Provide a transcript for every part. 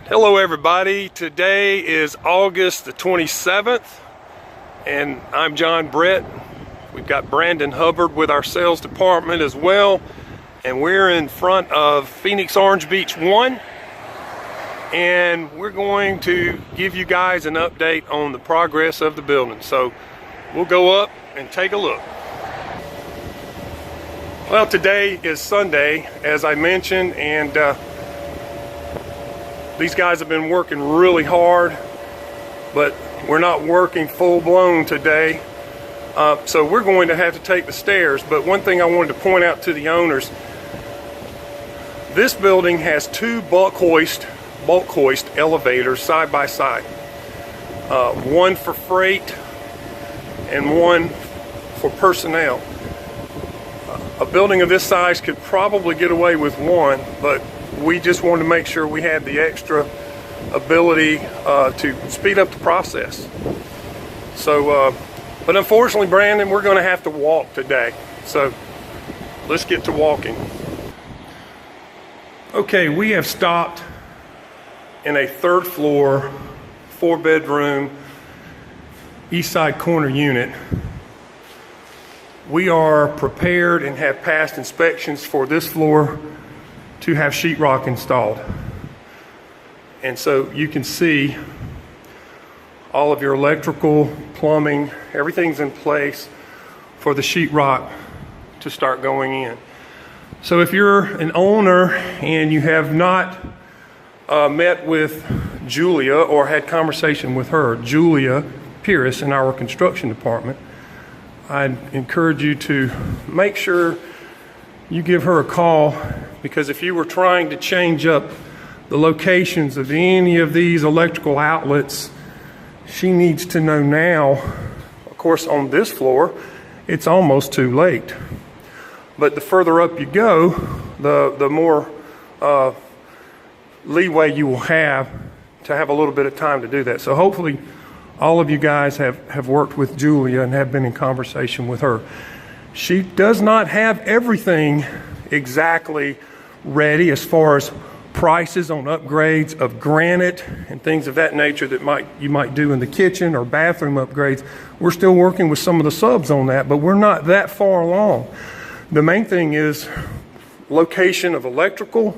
Hello everybody, today is August the 27th and I'm John Brett. We've got Brandon Hubbard with our sales department as well, and we're in front of Phoenix Orange Beach 1, and we're going to give you guys an update on the progress of the building. So we'll go up and take a look. Well, today is Sunday, as I mentioned, and these guys have been working really hard, but we're not working full-blown today. So we're going to have to take the stairs. But one thing I wanted to point out to the owners, this building has two bulk hoist elevators side by side. One for freight and one for personnel. A building of this size could probably get away with one, but we just wanted to make sure we had the extra ability to speed up the process. So, but unfortunately, Brandon, we're going to have to walk today. So let's get to walking. Okay, we have stopped in a third floor, 4-bedroom, east side corner unit. We are prepared and have passed inspections for this floor to have sheetrock installed. And so you can see all of your electrical, plumbing, everything's in place for the sheetrock to start going in. So if you're an owner and you have not met with Julia or had conversation with her, Julia Pierce in our construction department, I'd encourage you to make sure you give her a call, because if you were trying to change up the locations of any of these electrical outlets, she needs to know now. Of course, on this floor, it's almost too late. But the further up you go, the more leeway you will have to have a little bit of time to do that. So hopefully all of you guys have worked with Julia and have been in conversation with her. She does not have everything exactly ready as far as prices on upgrades of granite and things of that nature that you might do in the kitchen or bathroom upgrades. We're still working with some of the subs on that, but we're not that far along. The main thing is location of electrical,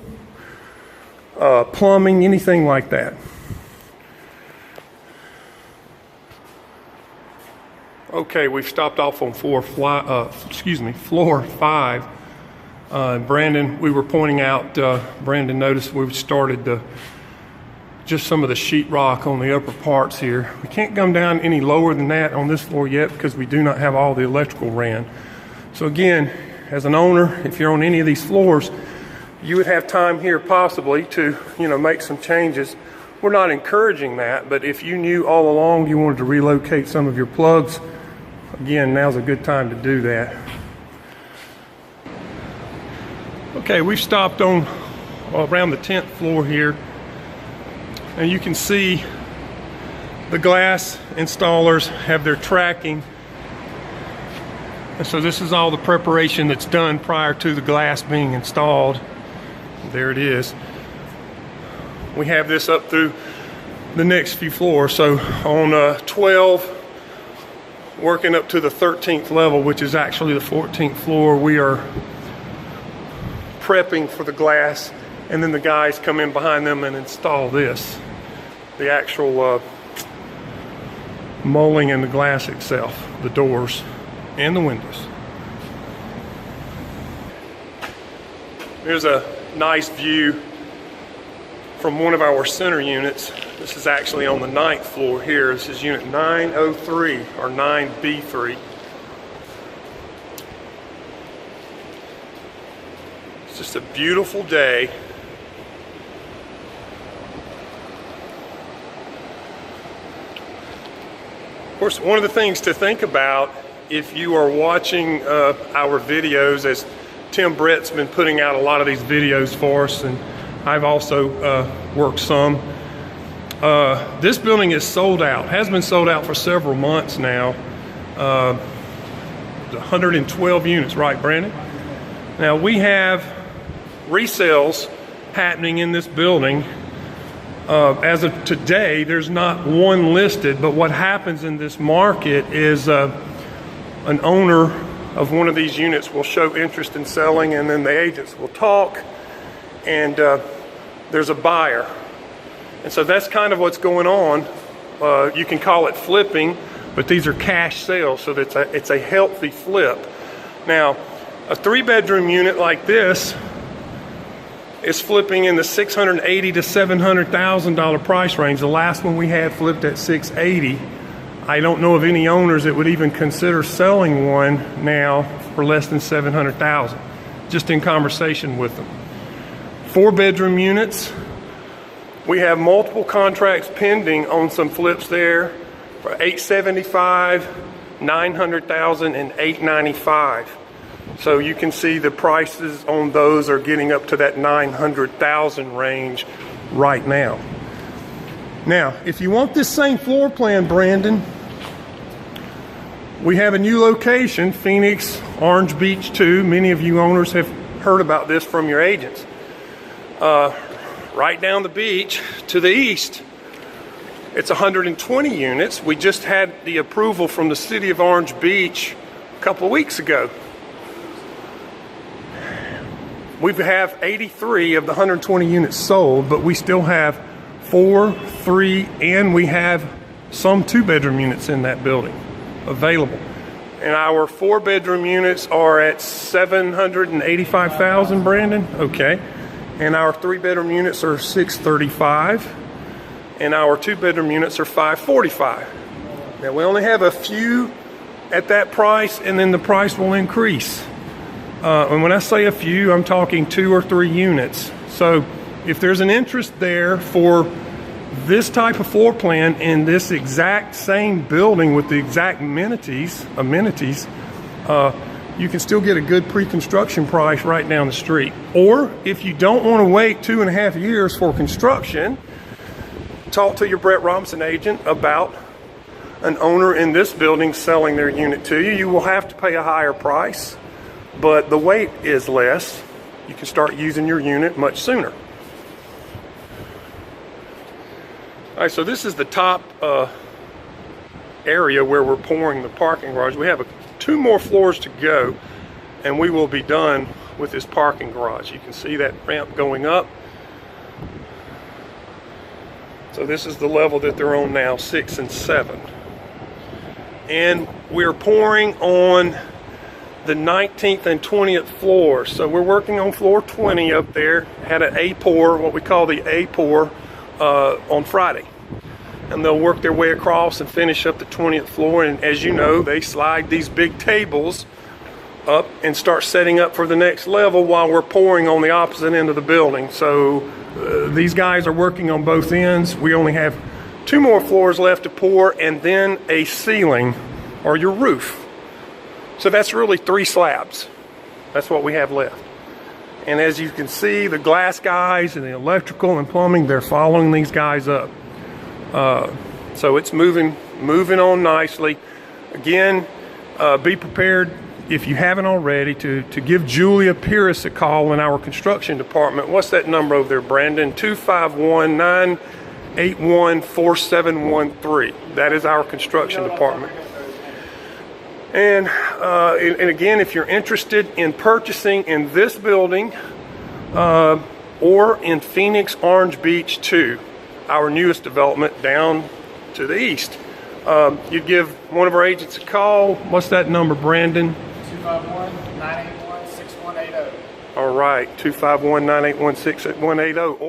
plumbing, anything like that. Okay, we've stopped off on floor 5. Brandon, we were pointing out, Brandon noticed we've started just some of the sheetrock on the upper parts here. We can't come down any lower than that on this floor yet because we do not have all the electrical ran. So again, as an owner, if you're on any of these floors, you would have time here possibly to, make some changes. We're not encouraging that, but if you knew all along you wanted to relocate some of your plugs, again, now's a good time to do that. Okay, we've stopped on around the 10th floor here, and you can see the glass installers have their tracking. And so this is all the preparation that's done prior to the glass being installed. There it is. We have this up through the next few floors. So on 12, working up to the 13th level, which is actually the 14th floor, we are prepping for the glass, and then the guys come in behind them and install this, the actual molding and the glass itself, the doors and the windows. Here's a nice view from one of our center units. This is actually on the 9th floor here. This is unit 903 or 9B3. It's just a beautiful day. Of course, one of the things to think about if you are watching our videos, as Tim Brett's been putting out a lot of these videos for us, and I've also worked some. This building is sold out, has been sold out for several months now. 112 units, right, Brandon? Now we have resales happening in this building As of today, there's not one listed, but what happens in this market is an owner of one of these units will show interest in selling, and then the agents will talk, and there's a buyer. And so that's kind of what's going on. You can call it flipping, but these are cash sales, so it's a healthy flip. Now, a 3-bedroom unit like this is flipping in the $680,000 to $700,000 price range. The last one we had flipped at $680,000. I don't know of any owners that would even consider selling one now for less than $700,000. Just in conversation with them. 4-bedroom units. We have multiple contracts pending on some flips there for $875,000, $900,000, and $895,000. So you can see the prices on those are getting up to that $900,000 range right now. Now, if you want this same floor plan, Brandon, we have a new location, Phoenix Orange Beach 2. Many of you owners have heard about this from your agents. Right down the beach to the east. It's 120 units. We just had the approval from the city of Orange Beach a couple of weeks ago. We have 83 of the 120 units sold, but we still have 4, 3, and we have some 2-bedroom units in that building available. And our 4-bedroom units are at $785,000, Brandon? Okay. And our 3-bedroom units are $635,000, and our 2-bedroom units are $545,000. Now we only have a few at that price, and then the price will increase. And when I say a few, I'm talking 2 or 3 units. So if there's an interest there for this type of floor plan in this exact same building with the exact amenities, you can still get a good pre-construction price right down the street. Or if you don't want to wait 2.5 years for construction, talk to your Brett Robinson agent about an owner in this building selling their unit to you. You will have to pay a higher price, but the wait is less. You can start using your unit much sooner. All right, so this is the top area where we're pouring the parking garage. We have 2 more floors to go, and we will be done with this parking garage. You can see that ramp going up. So this is the level that they're on now, 6 and 7. And we're pouring on the 19th and 20th floor. So we're working on floor 20 up there. Had an A pour, what we call the A pour, on Friday. And they'll work their way across and finish up the 20th floor. And as you know, they slide these big tables up and start setting up for the next level while we're pouring on the opposite end of the building. So these guys are working on both ends. We only have 2 more floors left to pour, and then a ceiling or your roof. So that's really 3 slabs. That's what we have left. And as you can see, the glass guys and the electrical and plumbing, they're following these guys up. So it's moving on nicely. Again, be prepared, if you haven't already, to give Julia Pierce a call in our construction department. What's that number over there, Brandon? 251-981-4713. That is our construction department. And again, if you're interested in purchasing in this building or in Phoenix Orange Beach 2, our newest development down to the east, you give one of our agents a call. What's that number, Brandon? 251-981-6180. All right, 251-981-6180.